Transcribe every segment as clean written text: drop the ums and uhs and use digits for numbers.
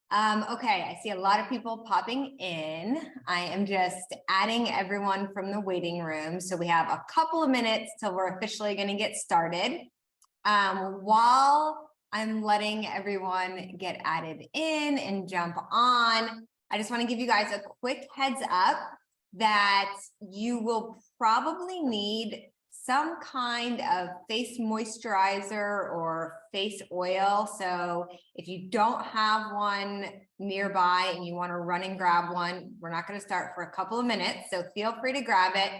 Okay, I see a lot of people popping in. I am just adding everyone from the waiting room. So we have a couple of minutes till we're officially going to get started. While I'm letting everyone get added in and jump on, I just want to give you guys a quick heads up that you will probably need some kind of face moisturizer or face oil. So if you don't have one nearby and you want to run and grab one, we're not going to start for a couple of minutes, so feel free to grab it.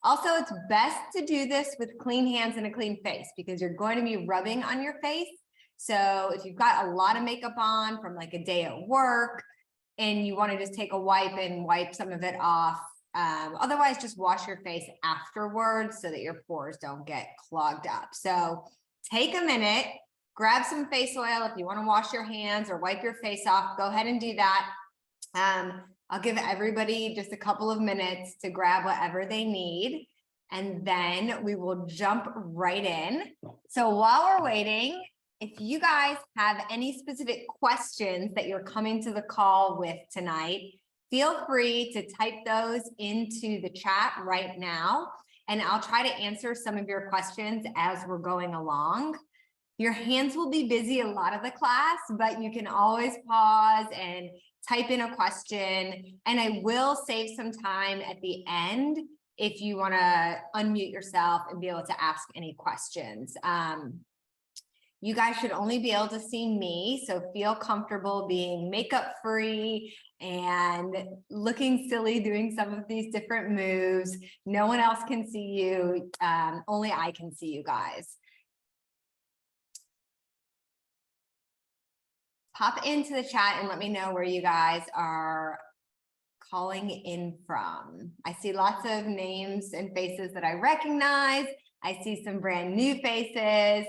Also, it's best to do this with clean hands and a clean face because you're going to be rubbing on your face. So if you've got a lot of makeup on from like a day at work and you want to just take a wipe and wipe some of it off, otherwise, just wash your face afterwards so that your pores don't get clogged up. So take a minute, grab some face oil. If you want to wash your hands or wipe your face off, go ahead and do that. I'll give everybody just a couple of minutes to grab whatever they need, and then we will jump right in. So while we're waiting, if you guys have any specific questions that you're coming to the call with tonight, feel free to type those into the chat right now, and I'll try to answer some of your questions as we're going along. Your hands will be busy a lot of the class, but you can always pause and type in a question, and I will save some time at the end if you want to unmute yourself and be able to ask any questions. You guys should only be able to see me, so feel comfortable being makeup free and looking silly doing some of these different moves. No one else can see you, only I can see you guys. Pop into the chat and let me know where you guys are calling in from. I see lots of names and faces that I recognize. I see some brand new faces.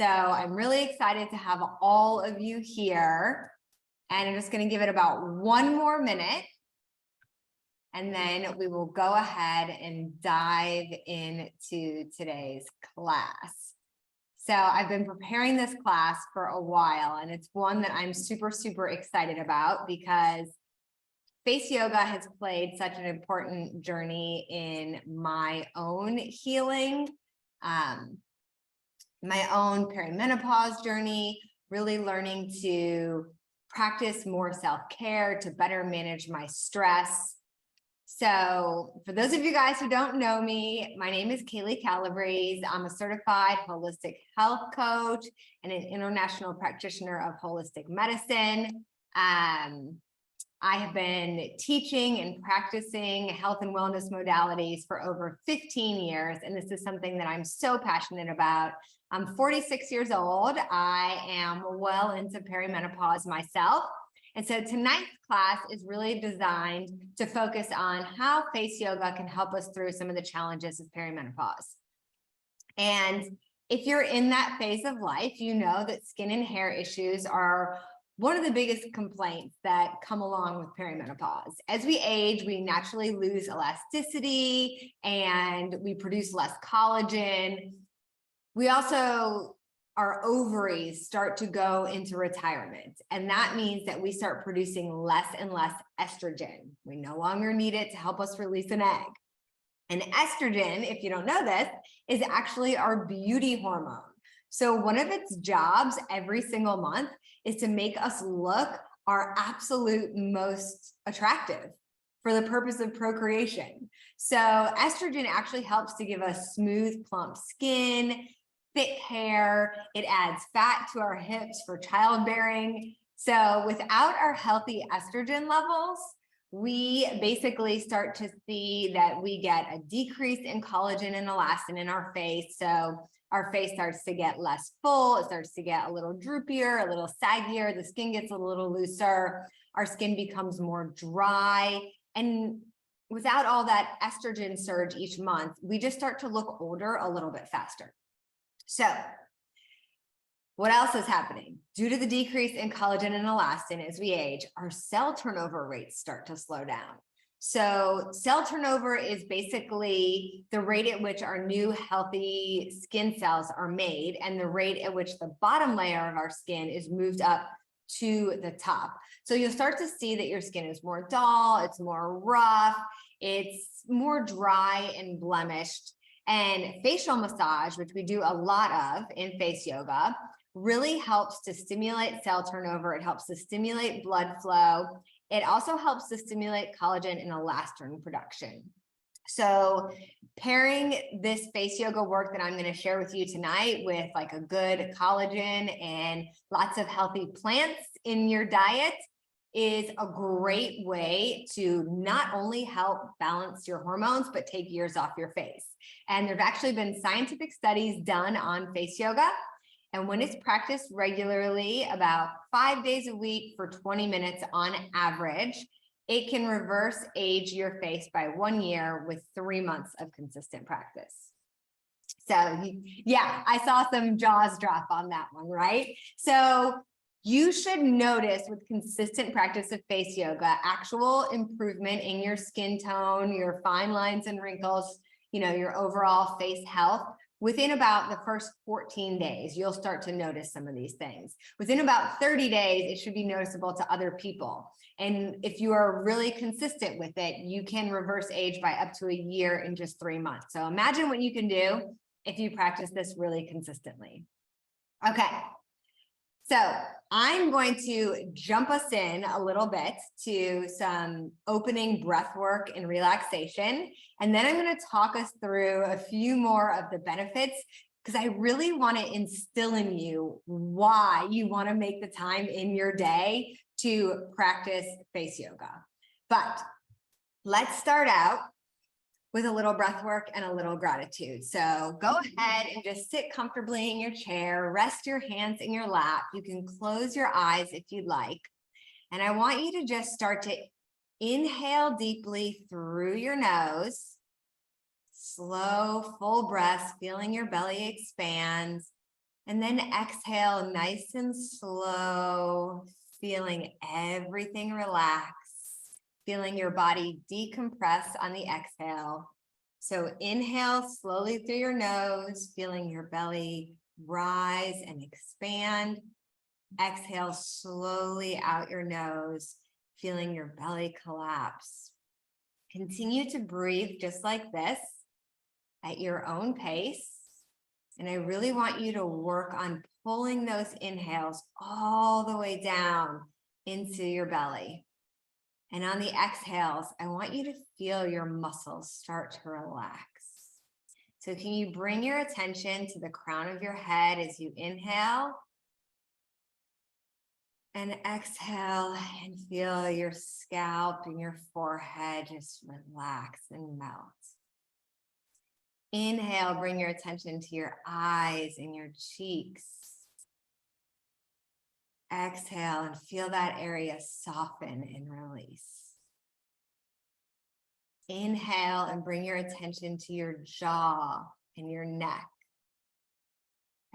So I'm really excited to have all of you here. And I'm just going to give it about one more minute. And then we will go ahead and dive into today's class. So I've been preparing this class for a while, and it's one that I'm super, super excited about because face yoga has played such an important journey in my own healing, my own perimenopause journey, really learning to practice more self-care to better manage my stress. So for those of you guys who don't know me, my name is Kaylee Calabrese. I'm a certified holistic health coach and an international practitioner of holistic medicine. I have been teaching and practicing health and wellness modalities for over 15 years, and this is something that I'm so passionate about. I'm 46 years old. I am well into perimenopause myself. And so tonight's class is really designed to focus on how face yoga can help us through some of the challenges of perimenopause. And if you're in that phase of life, you know that skin and hair issues are one of the biggest complaints that come along with perimenopause. As we age, we naturally lose elasticity and we produce less collagen. We also, our ovaries start to go into retirement. And that means that we start producing less and less estrogen. We no longer need it to help us release an egg. And estrogen, if you don't know this, is actually our beauty hormone. So one of its jobs every single month is to make us look our absolute most attractive for the purpose of procreation. So estrogen actually helps to give us smooth, plump skin, thick hair. It adds fat to our hips for childbearing. So without our healthy estrogen levels, we basically start to see that we get a decrease in collagen and elastin in our face. So our face starts to get less full, it starts to get a little droopier, a little saggier, the skin gets a little looser, our skin becomes more dry. And without all that estrogen surge each month, we just start to look older a little bit faster. So what else is happening? Due to the decrease in collagen and elastin as we age, our cell turnover rates start to slow down. So cell turnover is basically the rate at which our new healthy skin cells are made and the rate at which the bottom layer of our skin is moved up to the top. So you'll start to see that your skin is more dull, it's more rough, it's more dry and blemished. And facial massage, which we do a lot of in face yoga, really helps to stimulate cell turnover. It helps to stimulate blood flow. It also helps to stimulate collagen and elastin production. So pairing this face yoga work that I'm going to share with you tonight with like a good collagen and lots of healthy plants in your diet is a great way to not only help balance your hormones, but take years off your face. And there've actually been scientific studies done on face yoga. And when it's practiced regularly, about 5 days a week for 20 minutes on average, it can reverse age your face by 1 year with 3 months of consistent practice. So yeah, I saw some jaws drop on that one, right? So you should notice with consistent practice of face yoga, actual improvement in your skin tone, your fine lines and wrinkles, your overall face health. Within about the first 14 days, you'll start to notice some of these things. Within about 30 days, it should be noticeable to other people. And if you are really consistent with it, you can reverse age by up to a year in just 3 months. So imagine what you can do if you practice this really consistently. Okay. So I'm going to jump us in a little bit to some opening breath work and relaxation. And then I'm going to talk us through a few more of the benefits, because I really want to instill in you why you want to make the time in your day to practice face yoga. But let's start out with a little breath work and a little gratitude. So go ahead and just sit comfortably in your chair, rest your hands in your lap. You can close your eyes if you'd like. And I want you to just start to inhale deeply through your nose, slow, full breaths, feeling your belly expand, and then exhale nice and slow, feeling everything relax. Feeling your body decompress on the exhale. So inhale slowly through your nose, feeling your belly rise and expand. Exhale slowly out your nose, feeling your belly collapse. Continue to breathe just like this at your own pace. And I really want you to work on pulling those inhales all the way down into your belly. And on the exhales, I want you to feel your muscles start to relax. So can you bring your attention to the crown of your head as you inhale? And exhale and feel your scalp and your forehead just relax and melt. Inhale, bring your attention to your eyes and your cheeks. Exhale and feel that area soften and release. Inhale and bring your attention to your jaw and your neck.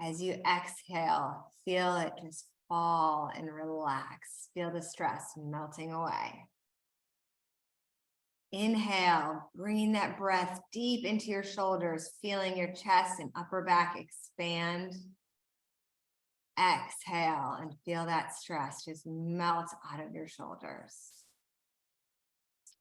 As you exhale, feel it just fall and relax. Feel the stress melting away. Inhale, bringing that breath deep into your shoulders, feeling your chest and upper back expand. Exhale and feel that stress just melt out of your shoulders.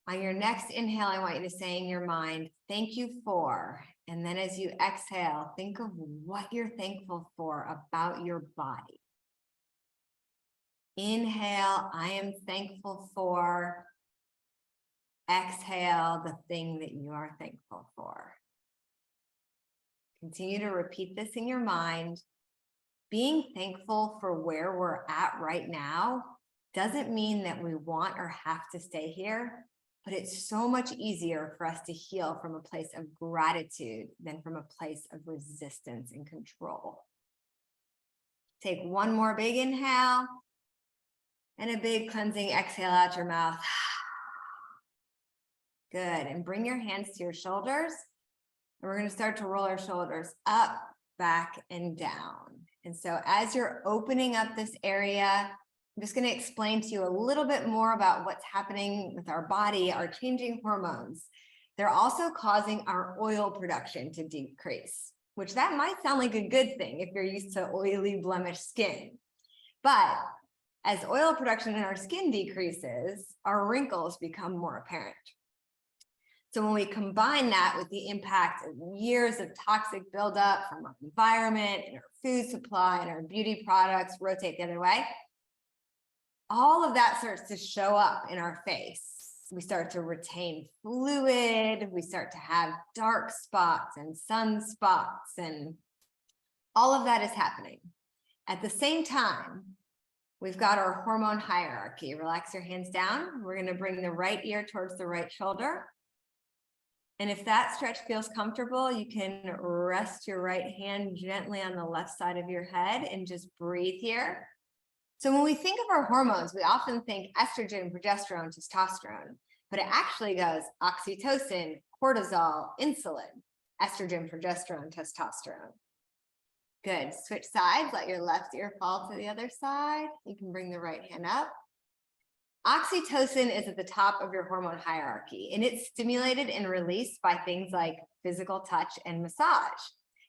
On your next inhale, I want you to say in your mind, thank you for, and then as you exhale, think of what you're thankful for about your body. Inhale, I am thankful for. Exhale, the thing that you are thankful for. Continue to repeat this in your mind. Being thankful for where we're at right now doesn't mean that we want or have to stay here, but it's so much easier for us to heal from a place of gratitude than from a place of resistance and control. Take one more big inhale and a big cleansing exhale out your mouth. Good. And bring your hands to your shoulders. And we're going to start to roll our shoulders up, back, and down. And so as you're opening up this area, I'm just going to explain to you a little bit more about what's happening with our body, our changing hormones. They're also causing our oil production to decrease, which that might sound like a good thing if you're used to oily, blemished skin. But as oil production in our skin decreases, our wrinkles become more apparent. So when we combine that with the impact of years of toxic buildup from our environment and our food supply and our beauty products, rotate the other way, all of that starts to show up in our face. We start to retain fluid, we start to have dark spots and sunspots, and all of that is happening. At the same time, we've got our hormone hierarchy. Relax your hands down. We're going to bring the right ear towards the right shoulder. And if that stretch feels comfortable, you can rest your right hand gently on the left side of your head and just breathe here. So when we think of our hormones, we often think estrogen, progesterone, testosterone, but it actually goes oxytocin, cortisol, insulin, estrogen, progesterone, testosterone. Good. Switch sides. Let your left ear fall to the other side. You can bring the right hand up. Oxytocin is at the top of your hormone hierarchy, and it's stimulated and released by things like physical touch and massage.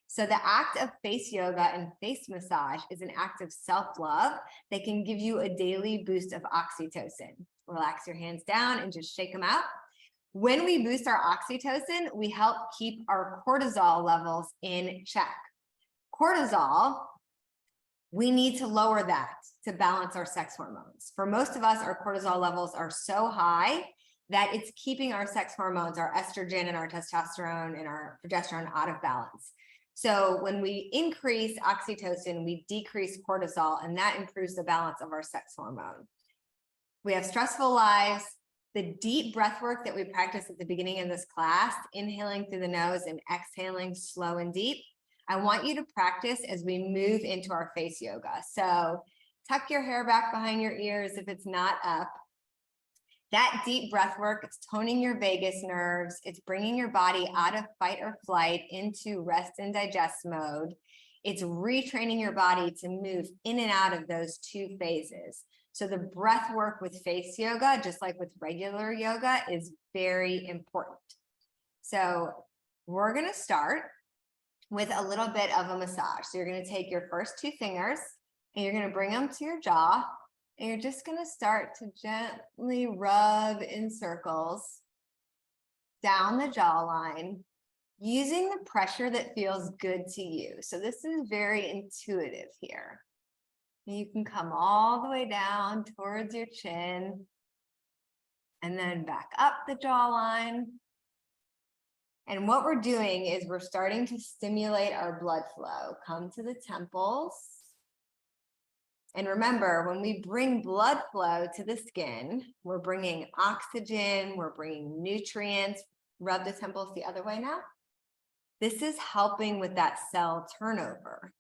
So the act of face yoga and face massage is an act of self-love that can give you a daily boost of oxytocin. Relax your hands down and just shake them out. When we boost our oxytocin, we help keep our cortisol levels in check. Cortisol, we need to lower that to balance our sex hormones. For most of us, our cortisol levels are so high that it's keeping our sex hormones, our estrogen and our testosterone and our progesterone out of balance. So when we increase oxytocin, we decrease cortisol, and that improves the balance of our sex hormone. We have stressful lives. The deep breath work that we practice at the beginning of this class, inhaling through the nose and exhaling slow and deep, I want you to practice as we move into our face yoga. So tuck your hair back behind your ears if it's not up. That deep breath work, it's toning your vagus nerves. It's bringing your body out of fight or flight into rest and digest mode. It's retraining your body to move in and out of those two phases. So the breath work with face yoga, just like with regular yoga, is very important. So we're going to start with a little bit of a massage. So you're going to take your first two fingers and you're going to bring them to your jaw. And you're just going to start to gently rub in circles down the jawline, using the pressure that feels good to you. So this is very intuitive here. And you can come all the way down towards your chin and then back up the jawline. And what we're doing is we're starting to stimulate our blood flow. Come to the temples. And remember, when we bring blood flow to the skin, we're bringing oxygen, we're bringing nutrients. Rub the temples the other way now. This is helping with that cell turnover.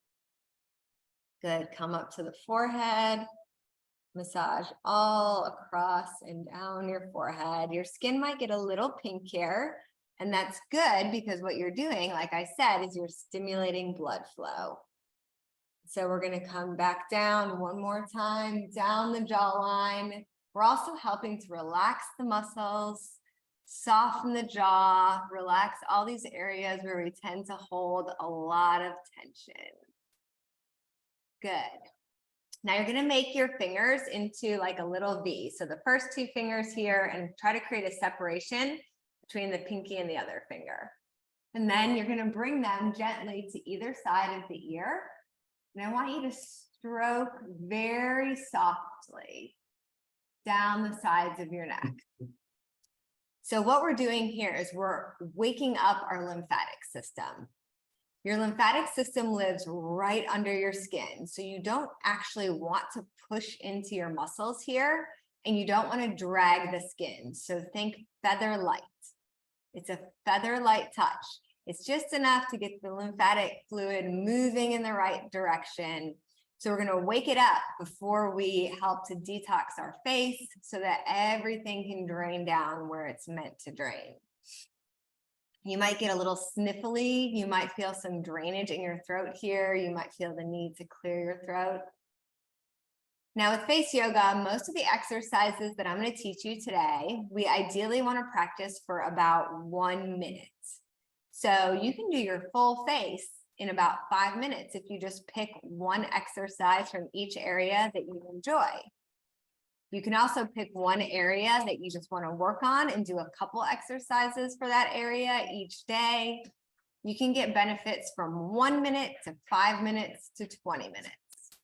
Good. Come up to the forehead. Massage all across and down your forehead. Your skin might get a little pink here, and that's good because what you're doing, like I said, is you're stimulating blood flow. So we're going to come back down one more time, down the jawline. We're also helping to relax the muscles, soften the jaw, relax all these areas where we tend to hold a lot of tension. Good. Now you're going to make your fingers into like a little V. So the first two fingers here, and try to create a separation between the pinky and the other finger. And then you're going to bring them gently to either side of the ear. And I want you to stroke very softly down the sides of your neck. So what we're doing here is we're waking up our lymphatic system. Your lymphatic system lives right under your skin. So you don't actually want to push into your muscles here, and you don't want to drag the skin. So think feather light. It's a feather light touch. It's just enough to get the lymphatic fluid moving in the right direction. So we're going to wake it up before we help to detox our face so that everything can drain down where it's meant to drain. You might get a little sniffly. You might feel some drainage in your throat here. You might feel the need to clear your throat. Now with face yoga, most of the exercises that I'm going to teach you today, we ideally want to practice for about 1 minute. So you can do your full face in about 5 minutes if you just pick one exercise from each area that you enjoy. You can also pick one area that you just want to work on and do a couple exercises for that area each day. You can get benefits from 1 minute to 5 minutes to 20 minutes.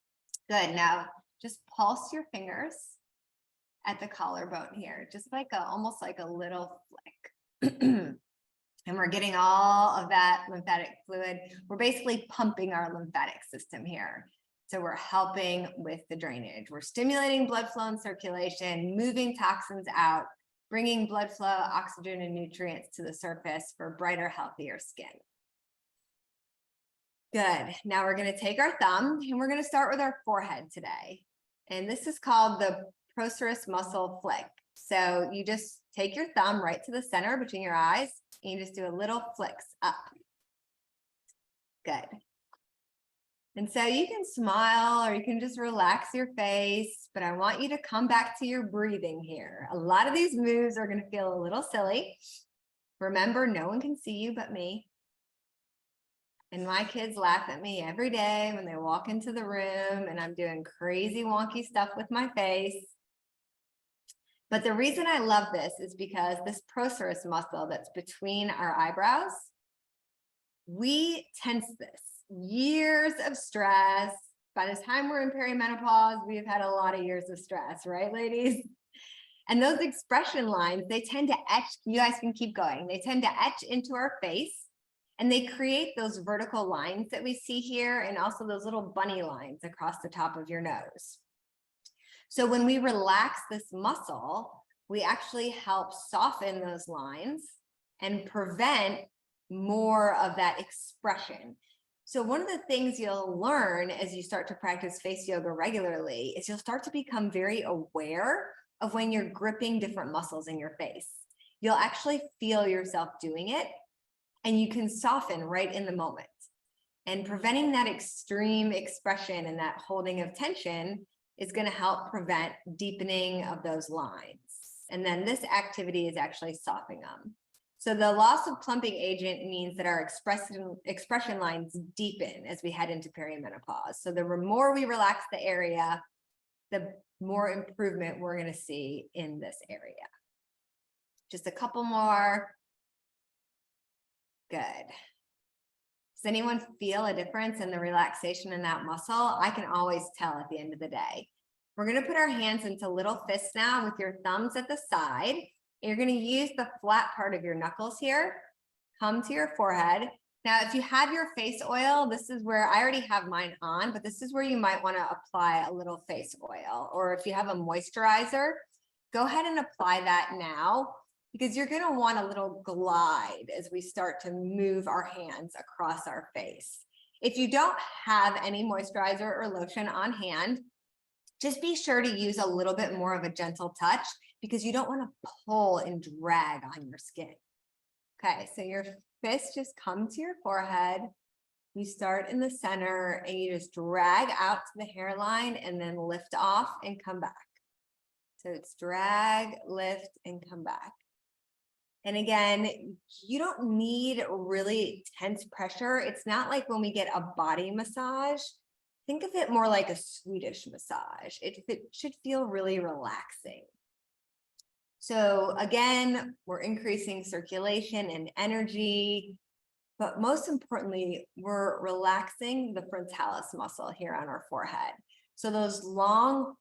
Good. Now just pulse your fingers at the collarbone here, just like almost like a little flick. And we're getting all of that lymphatic fluid. We're basically pumping our lymphatic system here. So we're helping with the drainage. We're stimulating blood flow and circulation, moving toxins out, bringing blood flow, oxygen, and nutrients to the surface for brighter, healthier skin. Good. Now we're going to take our thumb and we're going to start with our forehead today. And this is called the procerus muscle flick. So you just take your thumb right to the center between your eyes and you just do a little flicks up. Good. And so you can smile or you can just relax your face, but I want you to come back to your breathing here. A lot of these moves are going to feel a little silly. Remember, no one can see you but me. And my kids laugh at me every day when they walk into the room and I'm doing crazy wonky stuff with my face. But the reason I love this is because this procerus muscle that's between our eyebrows, we tense this. Years of stress. By the time we're in perimenopause, we've had a lot of years of stress, right, ladies? And those expression lines, they tend to etch, you guys can keep going, they tend to etch into our face. And they create those vertical lines that we see here and also those little bunny lines across the top of your nose. So when we relax this muscle, we actually help soften those lines and prevent more of that expression. So one of the things you'll learn as you start to practice face yoga regularly is you'll start to become very aware of when you're gripping different muscles in your face. You'll actually feel yourself doing it. And you can soften right in the moment. And preventing that extreme expression and that holding of tension is going to help prevent deepening of those lines. And then this activity is actually softening them. So the loss of plumping agent means that our expression lines deepen as we head into perimenopause. So the more we relax the area, the more improvement we're going to see in this area. Just a couple more. Good. Does anyone feel a difference in the relaxation in that muscle? I can always tell at the end of the day. We're going to put our hands into little fists now with your thumbs at the side. You're going to use the flat part of your knuckles here. Come to your forehead. Now, if you have your face oil, this is where I already have mine on, but this is where you might want to apply a little face oil. Or if you have a moisturizer, go ahead and apply that now, because you're going to want a little glide as we start to move our hands across our face. If you don't have any moisturizer or lotion on hand, just be sure to use a little bit more of a gentle touch because you don't want to pull and drag on your skin. Okay, so your fists just come to your forehead. You start in the center and you just drag out to the hairline and then lift off and come back. So it's drag, lift, and come back. And again, you don't need really tense pressure. It's not like when we get a body massage. Think of it more like a Swedish massage. It should feel really relaxing. So again, we're increasing circulation and energy, but most importantly, we're relaxing the frontalis muscle here on our forehead. So those long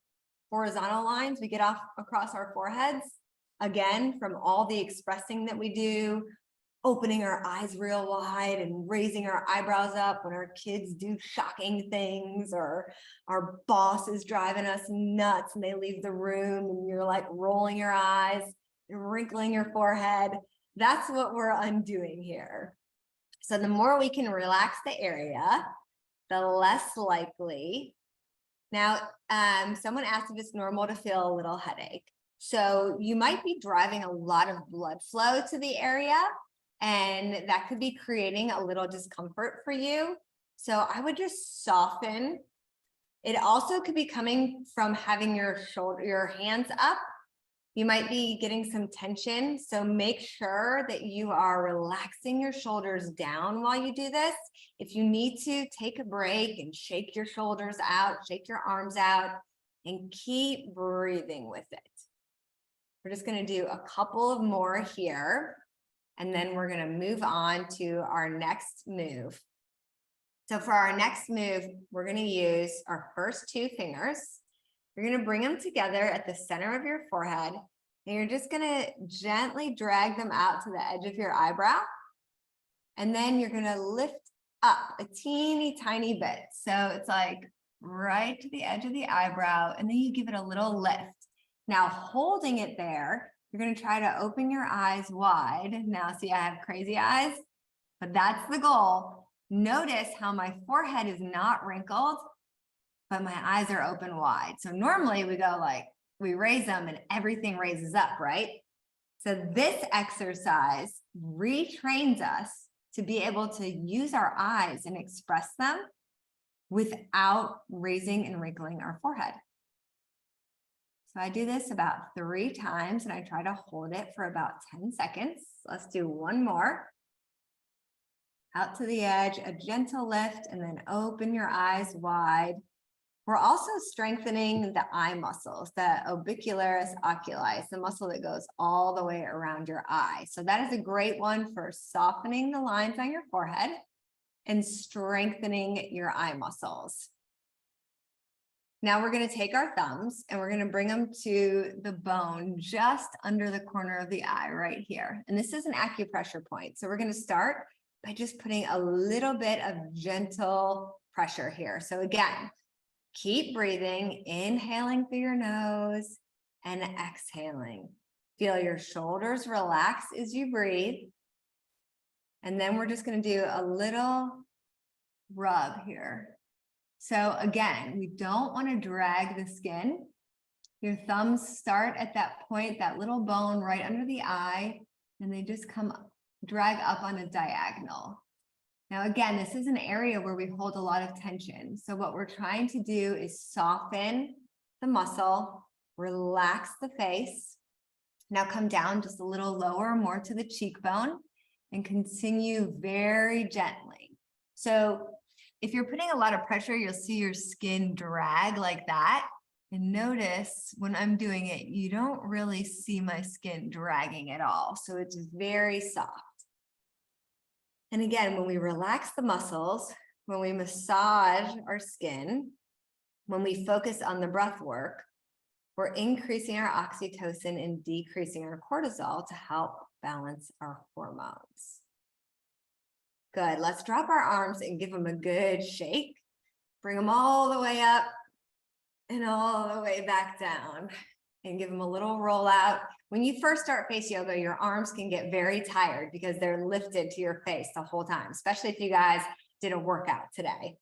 horizontal lines we get off across our foreheads, again, from all the expressing that we do, opening our eyes real wide and raising our eyebrows up when our kids do shocking things, or our boss is driving us nuts and they leave the room and you're like rolling your eyes and wrinkling your forehead. That's what we're undoing here. So the more we can relax the area, the less likely. Now, someone asked if it's normal to feel a little headache. So you might be driving a lot of blood flow to the area, and that could be creating a little discomfort for you. So I would just soften. It also could be coming from having your hands up. You might be getting some tension. So make sure that you are relaxing your shoulders down while you do this. If you need to, take a break and shake your shoulders out, shake your arms out. and keep breathing with it. We're just going to do a couple of more here, and then we're going to move on to our next move. So for our next move, we're going to use our first two fingers. You're going to bring them together at the center of your forehead, and you're just going to gently drag them out to the edge of your eyebrow. And then you're going to lift up a teeny tiny bit. So it's like right to the edge of the eyebrow, and then you give it a little lift. Now holding it there, you're going to try to open your eyes wide. Now see, I have crazy eyes, but that's the goal. Notice how my forehead is not wrinkled, but my eyes are open wide. So normally we go like, we raise them and everything raises up, right? So this exercise retrains us to be able to use our eyes and express them without raising and wrinkling our forehead. So I do this about 3 times and I try to hold it for about 10 seconds. Let's do one more. Out to the edge, a gentle lift, and then open your eyes wide. We're also strengthening the eye muscles, the orbicularis oculi, the muscle that goes all the way around your eye. So that is a great one for softening the lines on your forehead and strengthening your eye muscles. Now we're going to take our thumbs and we're going to bring them to the bone just under the corner of the eye right here. And this is an acupressure point. So we're going to start by just putting a little bit of gentle pressure here. So again, keep breathing, inhaling through your nose and exhaling. Feel your shoulders relax as you breathe. And then we're just going to do a little rub here. So again, we don't want to drag the skin. Your thumbs start at that point, that little bone right under the eye, and they just come drag up on a diagonal. Now, again, this is an area where we hold a lot of tension. So what we're trying to do is soften the muscle, relax the face. Now come down just a little lower, more to the cheekbone, and continue very gently. So if you're putting a lot of pressure, you'll see your skin drag like that. And notice when I'm doing it, you don't really see my skin dragging at all. So it's very soft. And again, when we relax the muscles, when we massage our skin, when we focus on the breath work, we're increasing our oxytocin and decreasing our cortisol to help balance our hormones. Good. Let's drop our arms and give them a good shake. Bring them all the way up and all the way back down, and give them a little roll out. When you first start face yoga, your arms can get very tired because they're lifted to your face the whole time, especially if you guys did a workout today.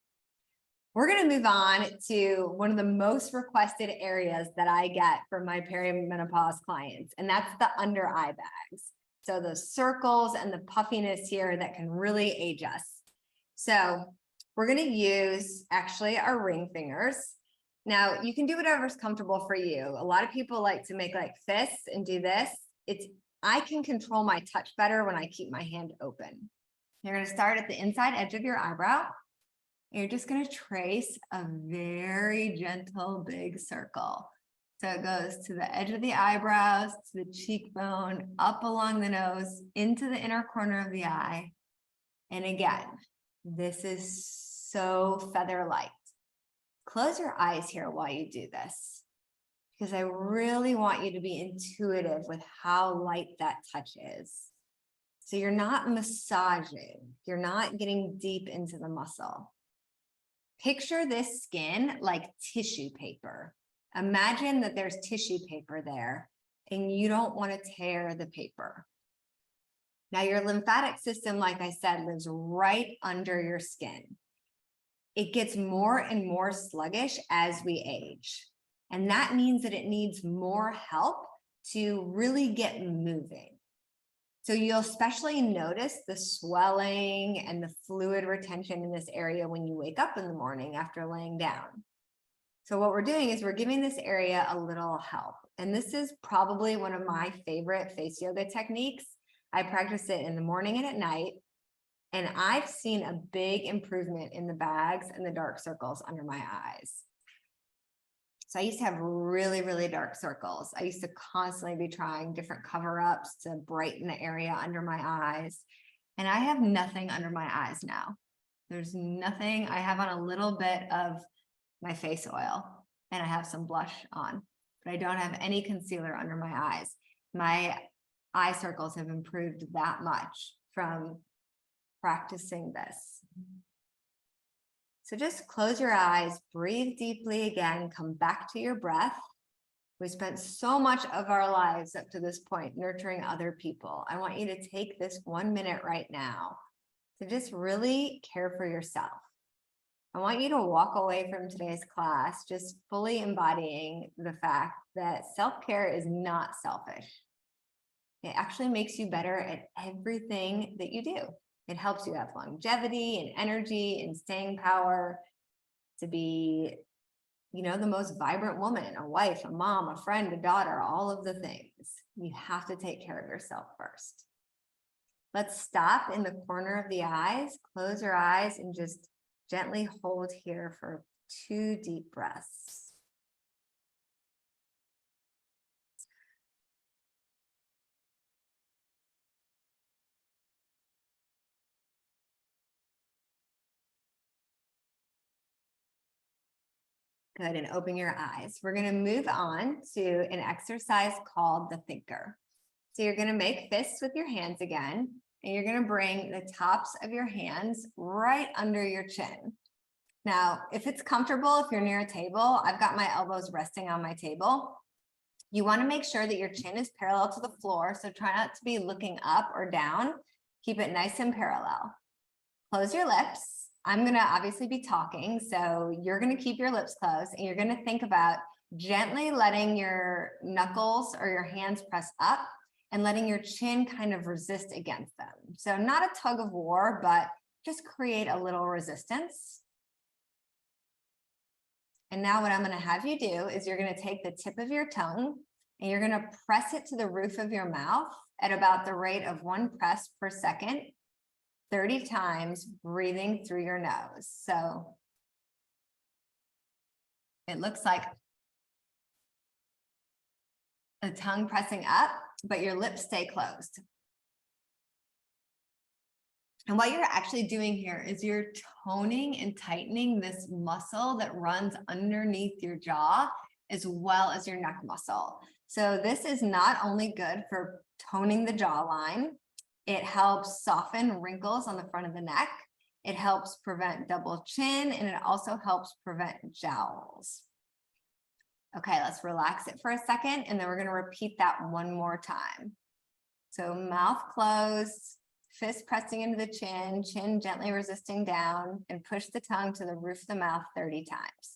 We're going to move on to one of the most requested areas that I get from my perimenopause clients, and that's the under eye bags. So the circles and the puffiness here that can really age us. So we're going to use actually our ring fingers. Now you can do whatever's comfortable for you. A lot of people like to make like fists and do this. I can control my touch better when I keep my hand open. You're going to start at the inside edge of your eyebrow. You're just going to trace a very gentle big circle. So it goes to the edge of the eyebrows, to the cheekbone, up along the nose, into the inner corner of the eye. And again, this is so feather light. Close your eyes here while you do this, because I really want you to be intuitive with how light that touch is. So you're not massaging, you're not getting deep into the muscle. Picture this skin like tissue paper. Imagine that there's tissue paper there and you don't want to tear the paper. Now your lymphatic system, like I said, lives right under your skin. It gets more and more sluggish as we age. And that means that it needs more help to really get moving. So you'll especially notice the swelling and the fluid retention in this area when you wake up in the morning after laying down. So what we're doing is we're giving this area a little help. And this is probably one of my favorite face yoga techniques. I practice it in the morning and at night. And I've seen a big improvement in the bags and the dark circles under my eyes. So I used to have really, really dark circles. I used to constantly be trying different cover-ups to brighten the area under my eyes. And I have nothing under my eyes now. There's nothing. I have on a little bit of my face oil and I have some blush on, but I don't have any concealer under my eyes. My eye circles have improved that much from practicing this. So just close your eyes, breathe deeply again, come back to your breath. We spent so much of our lives up to this point nurturing other people. I want you to take this 1 minute right now to just really care for yourself. I want you to walk away from today's class just fully embodying the fact that self-care is not selfish. It actually makes you better at everything that you do. It helps you have longevity and energy and staying power to be, the most vibrant woman, a wife, a mom, a friend, a daughter, all of the things. You have to take care of yourself first. Let's stop in the corner of the eyes, close your eyes, and just gently hold here for 2 deep breaths. Good, and open your eyes. We're gonna move on to an exercise called the thinker. So you're gonna make fists with your hands again, and you're gonna bring the tops of your hands right under your chin. Now, if it's comfortable, if you're near a table, I've got my elbows resting on my table. You wanna make sure that your chin is parallel to the floor, so try not to be looking up or down. Keep it nice and parallel. Close your lips. I'm gonna obviously be talking, so you're gonna keep your lips closed and you're gonna think about gently letting your knuckles or your hands press up and letting your chin kind of resist against them. So not a tug of war, but just create a little resistance. And now what I'm gonna have you do is you're gonna take the tip of your tongue and you're gonna press it to the roof of your mouth at about the rate of 1 press per second. 30 times, breathing through your nose. So it looks like the tongue pressing up, but your lips stay closed. And what you're actually doing here is you're toning and tightening this muscle that runs underneath your jaw as well as your neck muscle. So this is not only good for toning the jawline, it helps soften wrinkles on the front of the neck. It helps prevent double chin, and it also helps prevent jowls. Okay, let's relax it for a second, and then we're gonna repeat that 1 more time. So mouth closed, fist pressing into the chin, chin gently resisting down, and push the tongue to the roof of the mouth 30 times.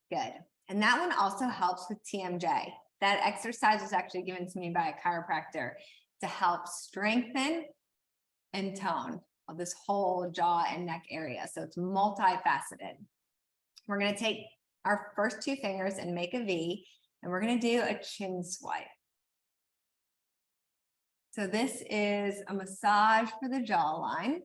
Good. And that one also helps with TMJ. That exercise was actually given to me by a chiropractor to help strengthen and tone of this whole jaw and neck area. So it's multifaceted. We're going to take our first 2 fingers and make a V, and we're going to do a chin swipe. So this is a massage for the jawline.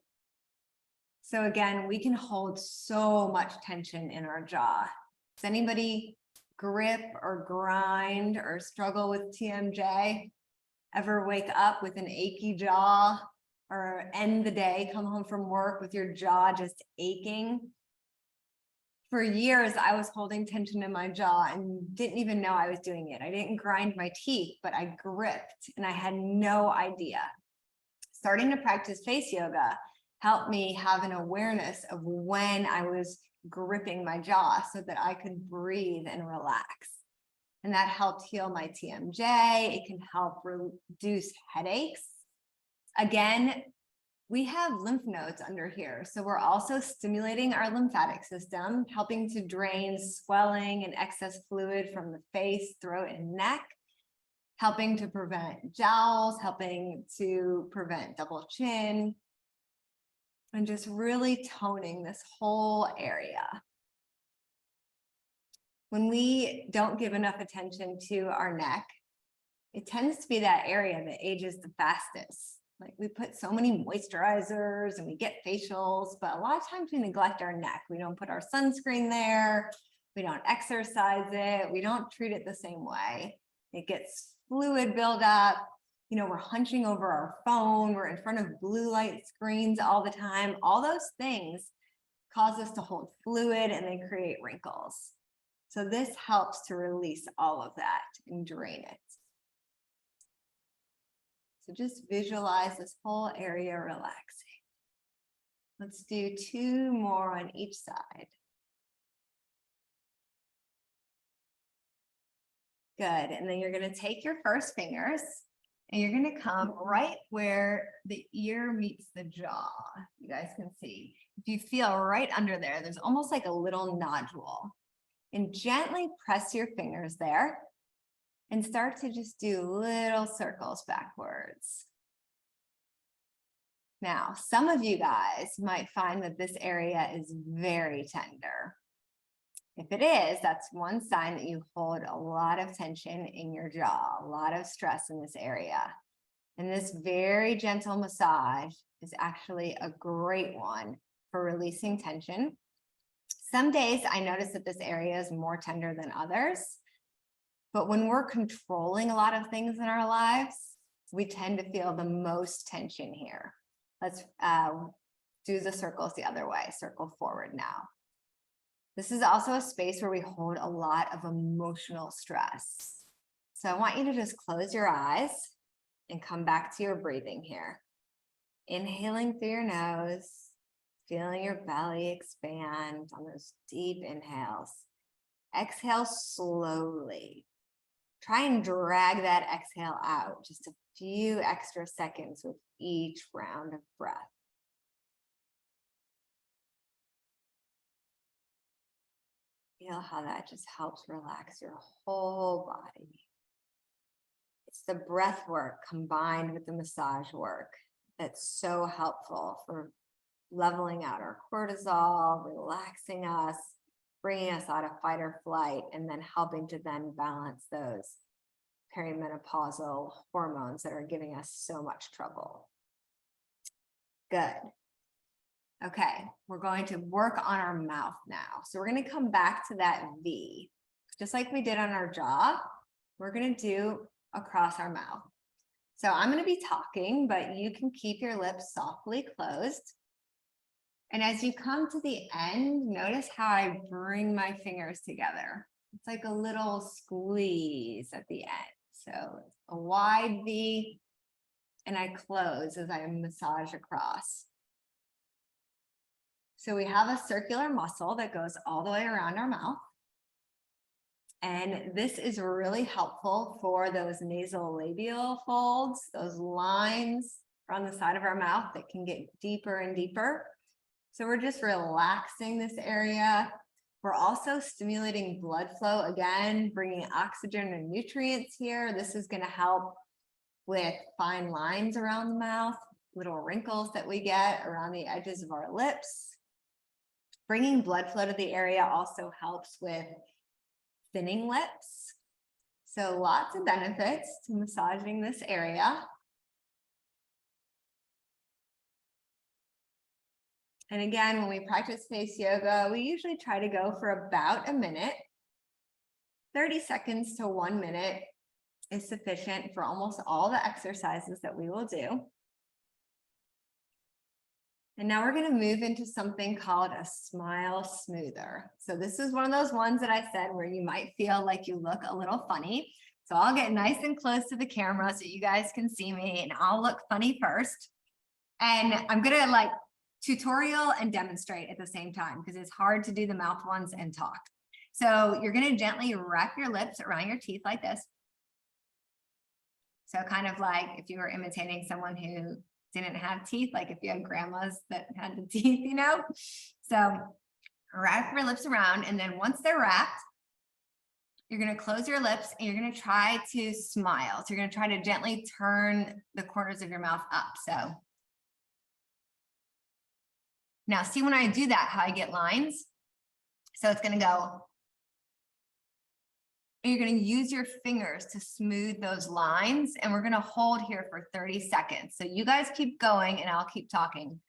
So again, we can hold so much tension in our jaw. Does anybody grip or grind or struggle with TMJ? Ever wake up with an achy jaw or end the day, come home from work with your jaw just aching? For years, I was holding tension in my jaw and didn't even know I was doing it. I didn't grind my teeth, but I gripped and I had no idea. Starting to practice face yoga helped me have an awareness of when I was gripping my jaw so that I could breathe and relax. And that helped heal my TMJ. It can help reduce headaches. Again, we have lymph nodes under here. So we're also stimulating our lymphatic system, helping to drain swelling and excess fluid from the face, throat, and neck, helping to prevent jowls, helping to prevent double chin. And just really toning this whole area. When we don't give enough attention to our neck, it tends to be that area that ages the fastest. Like we put so many moisturizers and we get facials, but a lot of times we neglect our neck. We don't put our sunscreen there. We don't exercise it. We don't treat it the same way. It gets fluid buildup. You know, we're hunching over our phone. We're in front of blue light screens all the time. All those things cause us to hold fluid and they create wrinkles. So this helps to release all of that and drain it. So just visualize this whole area relaxing. Let's do 2 more on each side. Good, and then you're gonna take your first fingers and you're gonna come right where the ear meets the jaw. You guys can see. If you feel right under there, there's almost like a little nodule. And gently press your fingers there and start to just do little circles backwards. Now, some of you guys might find that this area is very tender. If it is, that's one sign that you hold a lot of tension in your jaw, a lot of stress in this area. And this very gentle massage is actually a great one for releasing tension. Some days I notice that this area is more tender than others, but when we're controlling a lot of things in our lives, we tend to feel the most tension here. Let's do the circles the other way, circle forward now. This is also a space where we hold a lot of emotional stress. So I want you to just close your eyes and come back to your breathing here. Inhaling through your nose, feeling your belly expand on those deep inhales. Exhale slowly. Try and drag that exhale out just a few extra seconds with each round of breath. Feel how that just helps relax your whole body. It's the breath work combined with the massage work that's so helpful for leveling out our cortisol, relaxing us, bringing us out of fight or flight, and then helping to then balance those perimenopausal hormones that are giving us so much trouble. Good. Okay, we're going to work on our mouth now. So we're going to come back to that V. Just like we did on our jaw, we're going to do across our mouth. So I'm going to be talking, but you can keep your lips softly closed. And as you come to the end, notice how I bring my fingers together. It's like a little squeeze at the end. So a wide V, and I close as I massage across. So we have a circular muscle that goes all the way around our mouth. And this is really helpful for those nasolabial folds, those lines on the side of our mouth that can get deeper and deeper. So we're just relaxing this area. We're also stimulating blood flow, again, bringing oxygen and nutrients here. This is going to help with fine lines around the mouth, little wrinkles that we get around the edges of our lips. Bringing blood flow to the area also helps with thinning lips. So lots of benefits to massaging this area. And again, when we practice face yoga, we usually try to go for about a minute. 30 seconds to 1 minute is sufficient for almost all the exercises that we will do. And now we're going to move into something called a smile smoother. So this is one of those ones that I said where you might feel like you look a little funny. So I'll get nice and close to the camera so you guys can see me, and I'll look funny first. And I'm going to tutorial and demonstrate at the same time because it's hard to do the mouth ones and talk. So you're going to gently wrap your lips around your teeth like this. So kind of like if you were imitating someone who didn't have teeth, like if you had grandmas that had the teeth, you know? So wrap your lips around, and then once they're wrapped, you're going to close your lips and you're going to try to smile. So you're going to try to gently turn the corners of your mouth up. So Now, see when I do that, how I get lines? So it's going to go, and you're going to use your fingers to smooth those lines. And we're going to hold here for 30 seconds. So you guys keep going and I'll keep talking.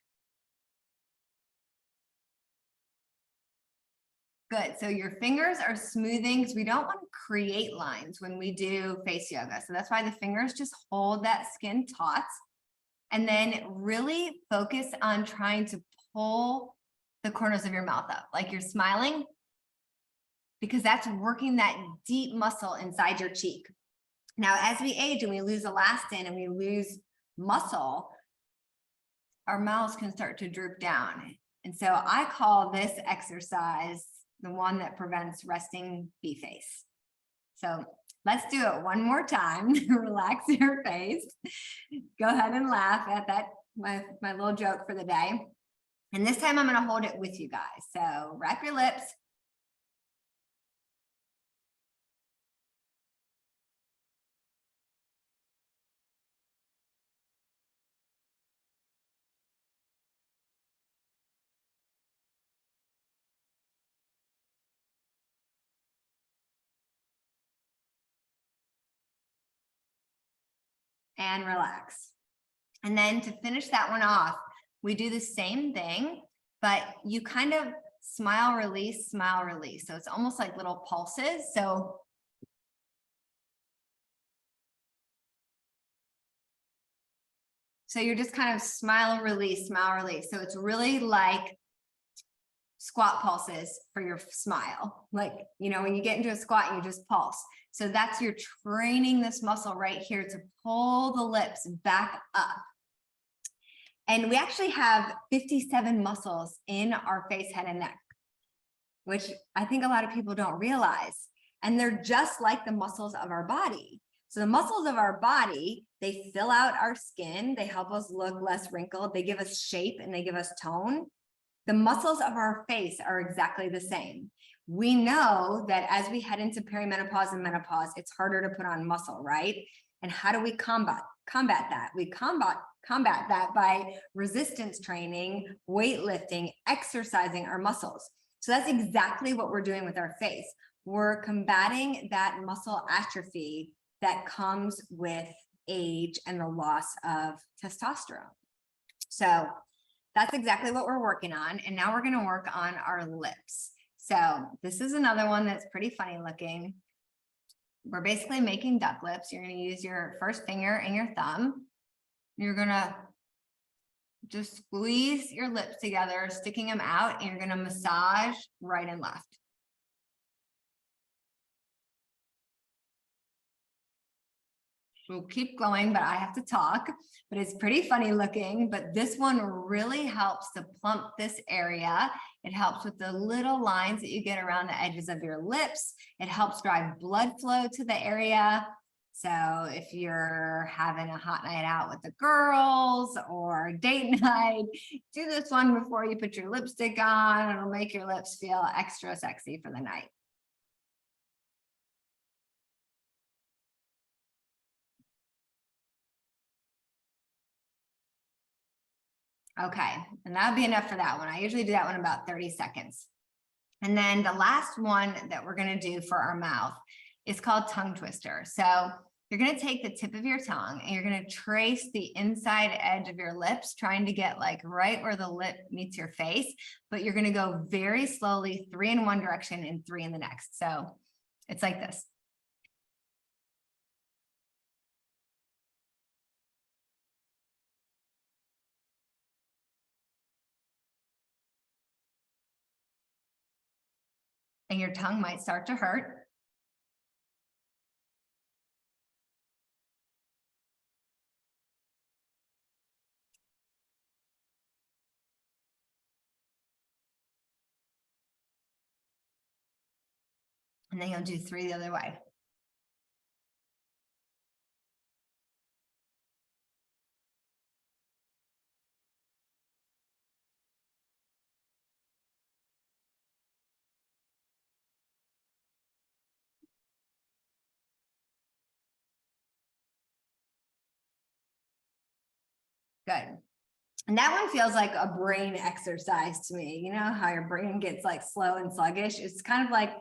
Good. So your fingers are smoothing because we don't want to create lines when we do face yoga. So that's why the fingers just hold that skin taut. And then really focus on trying to pull the corners of your mouth up, like you're smiling, because that's working that deep muscle inside your cheek. Now, as we age and we lose elastin and we lose muscle, our mouths can start to droop down. And so I call this exercise the one that prevents resting bee face. So let's do it one more time. Relax your face. Go ahead and laugh at that, my little joke for the day. And this time I'm going to hold it with you guys. So wrap your lips. And relax. And then to finish that one off, we do the same thing, but you kind of smile, release, smile, release. So it's almost like little pulses. So you're just kind of smile, release, smile, release. So it's really like squat pulses for your smile. Like, you know, when you get into a squat, you just pulse. So that's, you're training this muscle right here to pull the lips back up. And we actually have 57 muscles in our face, head, and neck, which I think a lot of people don't realize. And they're just like the muscles of our body. So the muscles of our body, they fill out our skin. They help us look less wrinkled. They give us shape and they give us tone. The muscles of our face are exactly the same. We know that as we head into perimenopause and menopause, it's harder to put on muscle, right? And how do we combat that? We combat that by resistance training, weightlifting, exercising our muscles. So that's exactly what we're doing with our face. We're combating that muscle atrophy that comes with age and the loss of testosterone. So that's exactly what we're working on. And now we're going to work on our lips. So this is another one that's pretty funny looking. We're basically making duck lips. You're going to use your first finger and your thumb. You're going to just squeeze your lips together, sticking them out, and you're going to massage right and left. We'll keep going, but I have to talk, but it's pretty funny looking. But this one really helps to plump this area. It helps with the little lines that you get around the edges of your lips. It helps drive blood flow to the area. So if you're having a hot night out with the girls or date night, do this one before you put your lipstick on. It'll make your lips feel extra sexy for the night. Okay, and that'll be enough for that one. I usually do that one about 30 seconds. And then the last one that we're going to do for our mouth is called tongue twister. So you're going to take the tip of your tongue and you're going to trace the inside edge of your lips, trying to get like right where the lip meets your face, but you're going to go very slowly, 3 in one direction and 3 in the next. So it's like this. And your tongue might start to hurt. And then you'll do 3 the other way. Good. And that one feels like a brain exercise to me. You know how your brain gets like slow and sluggish? It's kind of like,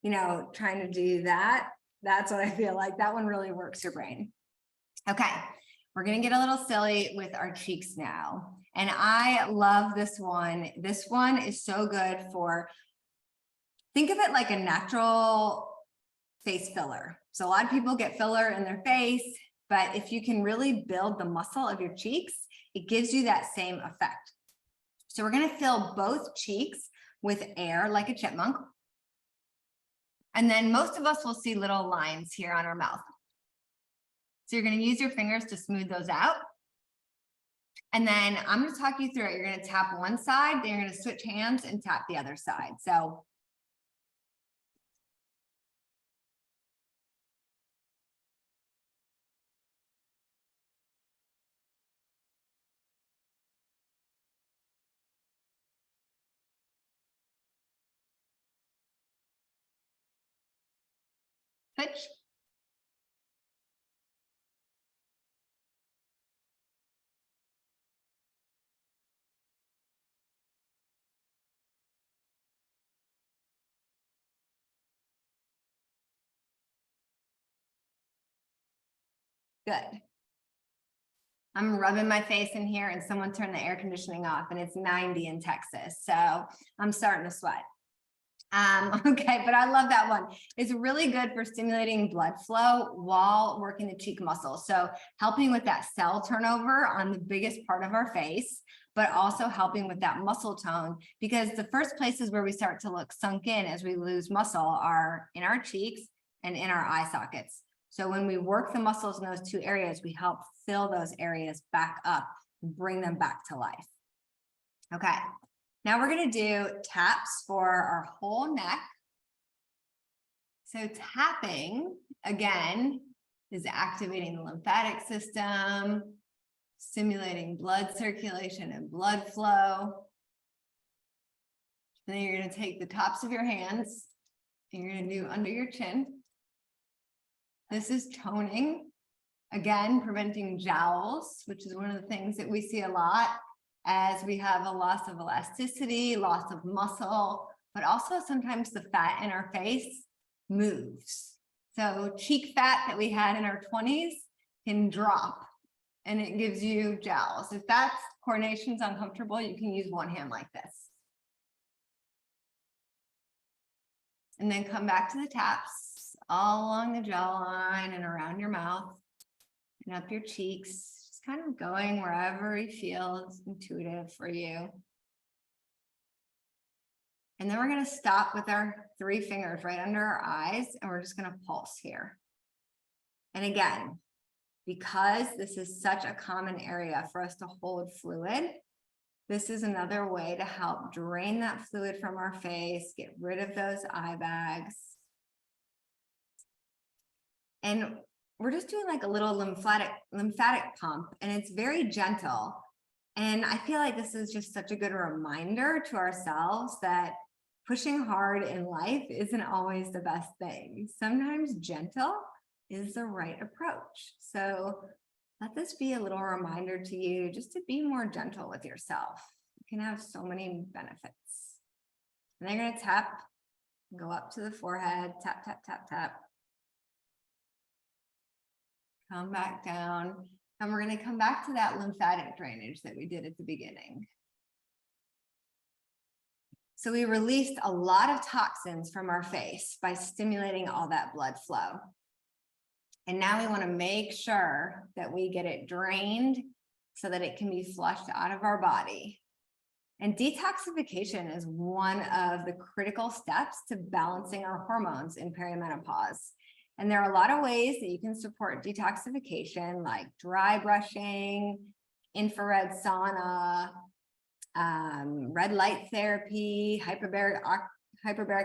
you know, trying to do that. That's what I feel like. That one really works your brain. Okay, we're gonna get a little silly with our cheeks now. And I love this one. This one is so good for, think of it like a natural face filler. So a lot of people get filler in their face, but if you can really build the muscle of your cheeks, it gives you that same effect. So we're gonna fill both cheeks with air like a chipmunk. And then most of us will see little lines here on our mouth. So you're gonna use your fingers to smooth those out. And then I'm gonna talk you through it. You're gonna tap one side, then you're gonna switch hands and tap the other side. So switch. Good. I'm rubbing my face in here and someone turned the air conditioning off and it's 90 in Texas. So I'm starting to sweat. Okay, but I love that one. It's really good for stimulating blood flow while working the cheek muscle. So helping with that cell turnover on the biggest part of our face, but also helping with that muscle tone, because the first places where we start to look sunk in as we lose muscle are in our cheeks and in our eye sockets. So when we work the muscles in those two areas, we help fill those areas back up and bring them back to life. Okay. Now we're going to do taps for our whole neck. So tapping, again, is activating the lymphatic system, stimulating blood circulation and blood flow. Then you're going to take the tops of your hands and you're going to do under your chin. This is toning, again, preventing jowls, which is one of the things that we see a lot as we have a loss of elasticity, loss of muscle, but also sometimes the fat in our face moves. So cheek fat that we had in our 20s can drop and it gives you jowls. If that coordination's uncomfortable, you can use one hand like this. And then come back to the taps all along the jawline and around your mouth and up your cheeks. Kind of going wherever you feel is intuitive for you. And then we're going to stop with our 3 fingers right under our eyes, and we're just going to pulse here. And again, because this is such a common area for us to hold fluid, this is another way to help drain that fluid from our face, get rid of those eye bags. And we're just doing like a little lymphatic pump, and it's very gentle. And I feel like this is just such a good reminder to ourselves that pushing hard in life isn't always the best thing. Sometimes gentle is the right approach. So let this be a little reminder to you just to be more gentle with yourself. It can have so many benefits. And then you're going to tap, go up to the forehead, tap, tap, tap, tap. Come back down, and we're going to come back to that lymphatic drainage that we did at the beginning. So we released a lot of toxins from our face by stimulating all that blood flow. And now we want to make sure that we get it drained so that it can be flushed out of our body. And detoxification is one of the critical steps to balancing our hormones in perimenopause. And there are a lot of ways that you can support detoxification, like dry brushing, infrared sauna, red light therapy, hyperbaric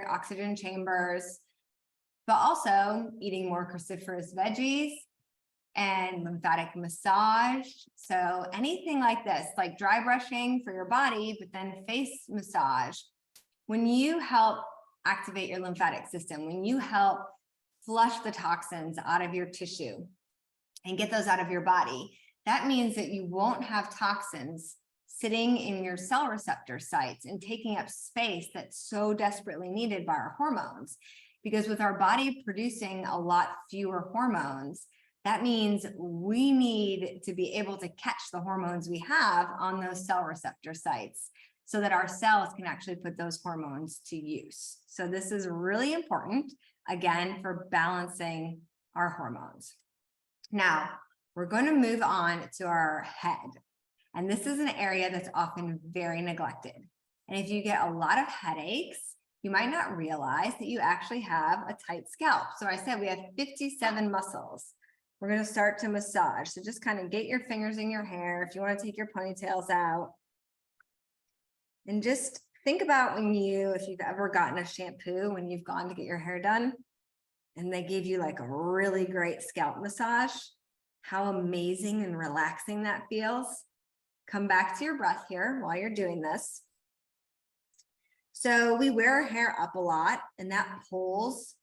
oxygen chambers, but also eating more cruciferous veggies and lymphatic massage. So anything like this, like dry brushing for your body, but then face massage. When you help activate your lymphatic system, when you help flush the toxins out of your tissue and get those out of your body, that means that you won't have toxins sitting in your cell receptor sites and taking up space that's so desperately needed by our hormones. Because with our body producing a lot fewer hormones, that means we need to be able to catch the hormones we have on those cell receptor sites so that our cells can actually put those hormones to use. So this is really important, again, for balancing our hormones. Now, we're going to move on to our head. And this is an area that's often very neglected. And if you get a lot of headaches, you might not realize that you actually have a tight scalp. So I said we have 57 muscles. We're going to start to massage. So just kind of get your fingers in your hair if you want to take your ponytails out. And just think about if you've ever gotten a shampoo when you've gone to get your hair done and they gave you like a really great scalp massage, how amazing and relaxing that feels. Come back to your breath here while you're doing this. So we wear our hair up a lot, and that pulls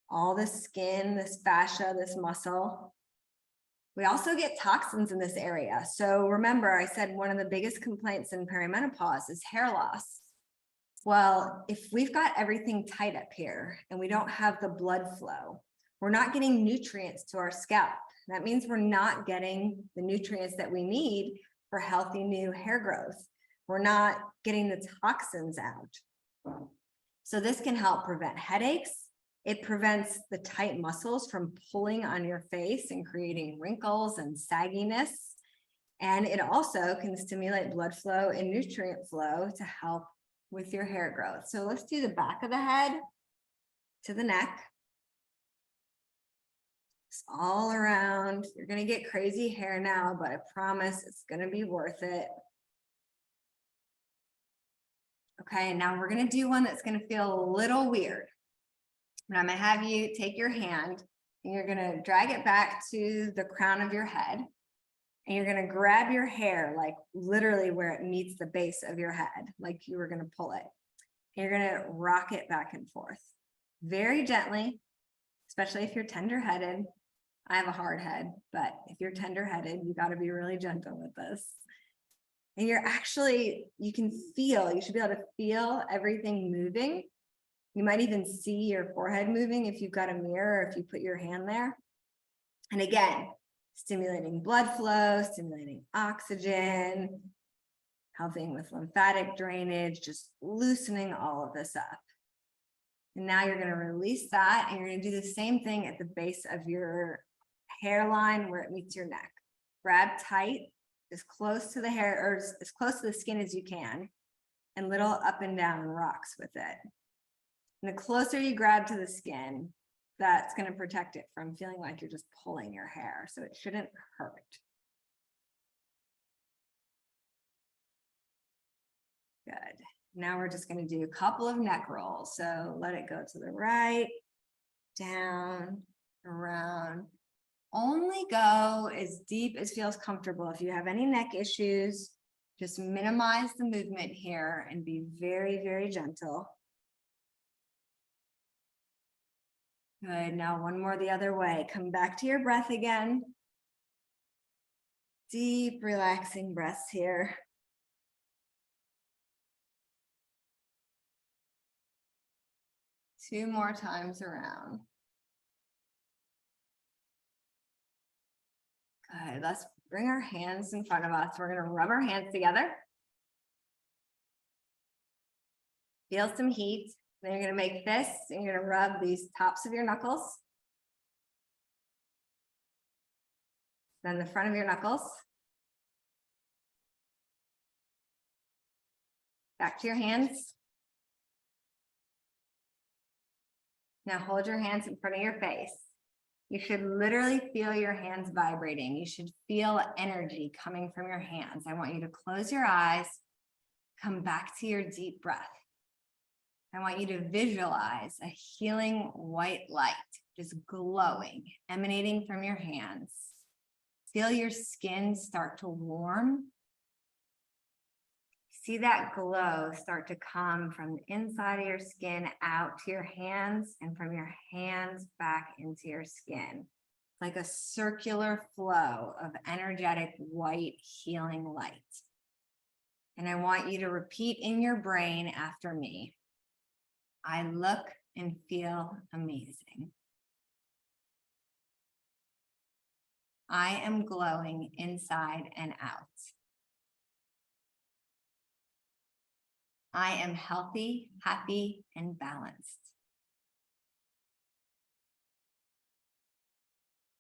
all the skin, this fascia, this muscle. We also get toxins in this area. So remember, I said one of the biggest complaints in perimenopause is hair loss. Well, if we've got everything tight up here and we don't have the blood flow, we're not getting nutrients to our scalp. That means we're not getting the nutrients that we need for healthy new hair growth. We're not getting the toxins out. So this can help prevent headaches. It prevents the tight muscles from pulling on your face and creating wrinkles and sagginess. And it also can stimulate blood flow and nutrient flow to help with your hair growth. So let's do the back of the head to the neck. It's all around. You're going to get crazy hair now, but I promise it's going to be worth it. Okay, now we're going to do one that's going to feel a little weird. And I'm going to have you take your hand and you're going to drag it back to the crown of your head. And you're going to grab your hair, like literally where it meets the base of your head, like you were going to pull it. And you're going to rock it back and forth very gently, especially if you're tender-headed. I have a hard head, but if you're tender-headed, you got to be really gentle with this. And you should be able to feel everything moving. You might even see your forehead moving if you've got a mirror, or if you put your hand there. And again, stimulating blood flow, stimulating oxygen, helping with lymphatic drainage, just loosening all of this up. And now you're going to release that, and you're going to do the same thing at the base of your hairline where it meets your neck. Grab tight, as close to the hair or as close to the skin as you can, and little up and down rocks with it. And the closer you grab to the skin, that's going to protect it from feeling like you're just pulling your hair. So it shouldn't hurt. Good. Now we're just going to do a couple of neck rolls. So let it go to the right, down, around. Only go as deep as feels comfortable. If you have any neck issues, just minimize the movement here and be very, very gentle. Good. Now one more the other way. Come back to your breath again. Deep, relaxing breaths here. Two more times around. Good. Let's bring our hands in front of us. We're going to rub our hands together. Feel some heat. Then you're going to make this, and you're going to rub these tops of your knuckles. Then the front of your knuckles. Back to your hands. Now hold your hands in front of your face. You should literally feel your hands vibrating. You should feel energy coming from your hands. I want you to close your eyes, come back to your deep breath. I want you to visualize a healing white light, just glowing, emanating from your hands. Feel your skin start to warm. See that glow start to come from the inside of your skin out to your hands, and from your hands back into your skin. Like a circular flow of energetic white healing light. And I want you to repeat in your brain after me. I look and feel amazing. I am glowing inside and out. I am healthy, happy, and balanced.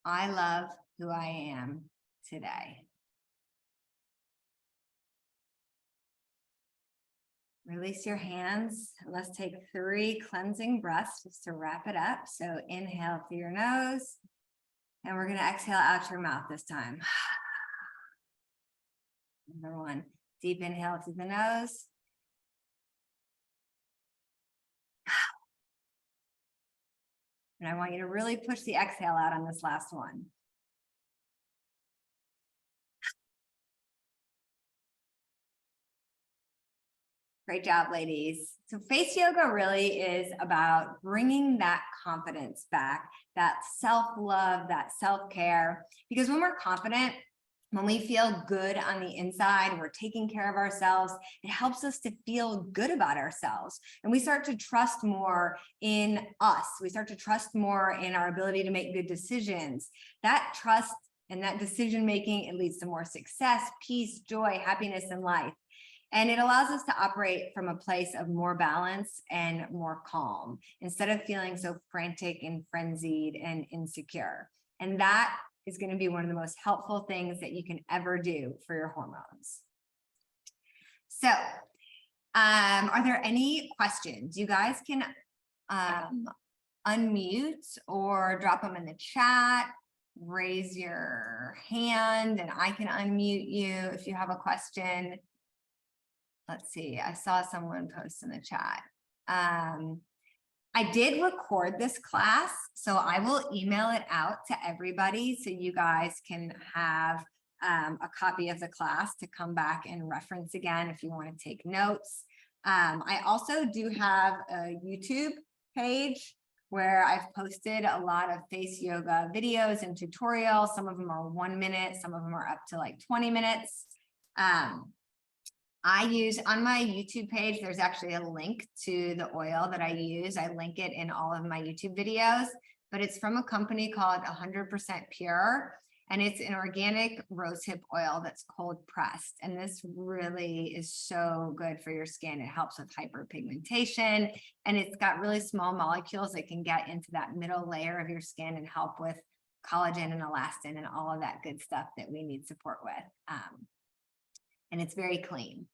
I love who I am today. Release your hands. Let's take 3 cleansing breaths just to wrap it up. So inhale through your nose, and we're going to exhale out your mouth this time. Number 1, deep inhale through the nose. And I want you to really push the exhale out on this last one. Great job, ladies. So face yoga really is about bringing that confidence back, that self-love, that self-care. Because when we're confident, when we feel good on the inside, we're taking care of ourselves, it helps us to feel good about ourselves. And we start to trust more in us. We start to trust more in our ability to make good decisions. That trust and that decision-making, it leads to more success, peace, joy, happiness in life. And it allows us to operate from a place of more balance and more calm instead of feeling so frantic and frenzied and insecure. And that is going to be one of the most helpful things that you can ever do for your hormones. So, are there any questions? You guys can unmute or drop them in the chat, raise your hand, and I can unmute you if you have a question. Let's see, I saw someone post in the chat. I did record this class, so I will email it out to everybody so you guys can have a copy of the class to come back and reference again if you want to take notes. I also do have a YouTube page where I've posted a lot of face yoga videos and tutorials. Some of them are 1 minute, some of them are up to like 20 minutes. I use on my YouTube page, there's actually a link to the oil that I use. I link it in all of my YouTube videos, but it's from a company called 100% Pure, and it's an organic rosehip oil that's cold pressed. And this really is so good for your skin. It helps with hyperpigmentation, and it's got really small molecules that can get into that middle layer of your skin and help with collagen and elastin and all of that good stuff that we need support with. And it's very clean.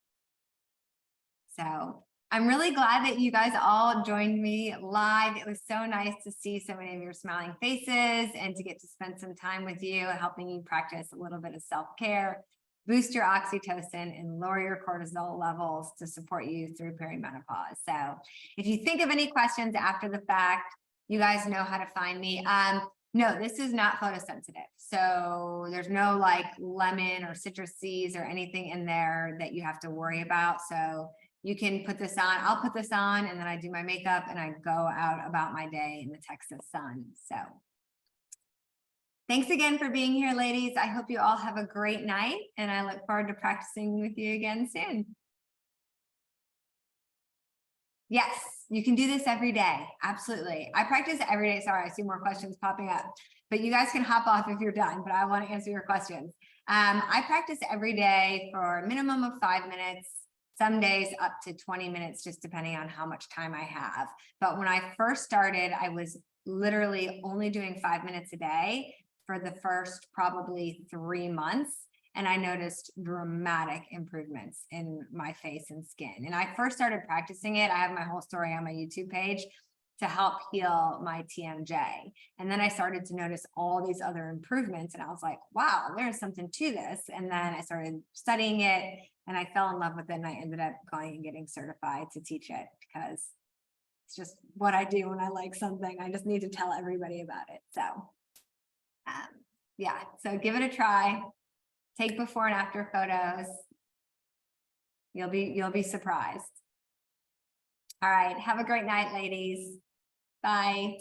So I'm really glad that you guys all joined me live. It was so nice to see so many of your smiling faces and to get to spend some time with you, helping you practice a little bit of self-care, boost your oxytocin, and lower your cortisol levels to support you through perimenopause. So if you think of any questions after the fact, you guys know how to find me. No, this is not photosensitive. So there's no like lemon or citrus seeds or anything in there that you have to worry about. So you can put this on. I'll put this on and then I do my makeup and I go out about my day in the Texas sun. So thanks again for being here, ladies. I hope you all have a great night and I look forward to practicing with you again soon. Yes, you can do this every day. Absolutely. I practice every day. Sorry, I see more questions popping up, but you guys can hop off if you're done, but I want to answer your questions. I practice every day for a minimum of 5 minutes, some days up to 20 minutes, just depending on how much time I have. But when I first started, I was literally only doing 5 minutes a day for the first probably 3 months. And I noticed dramatic improvements in my face and skin. And I first started practicing it. I have my whole story on my YouTube page to help heal my TMJ. And then I started to notice all these other improvements. And I was like, wow, there's something to this. And then I started studying it and I fell in love with it. And I ended up going and getting certified to teach it because it's just what I do when I like something. I just need to tell everybody about it. So yeah, so give it a try. Take before and after photos. You'll be surprised. All right. Have a great night, ladies. Bye.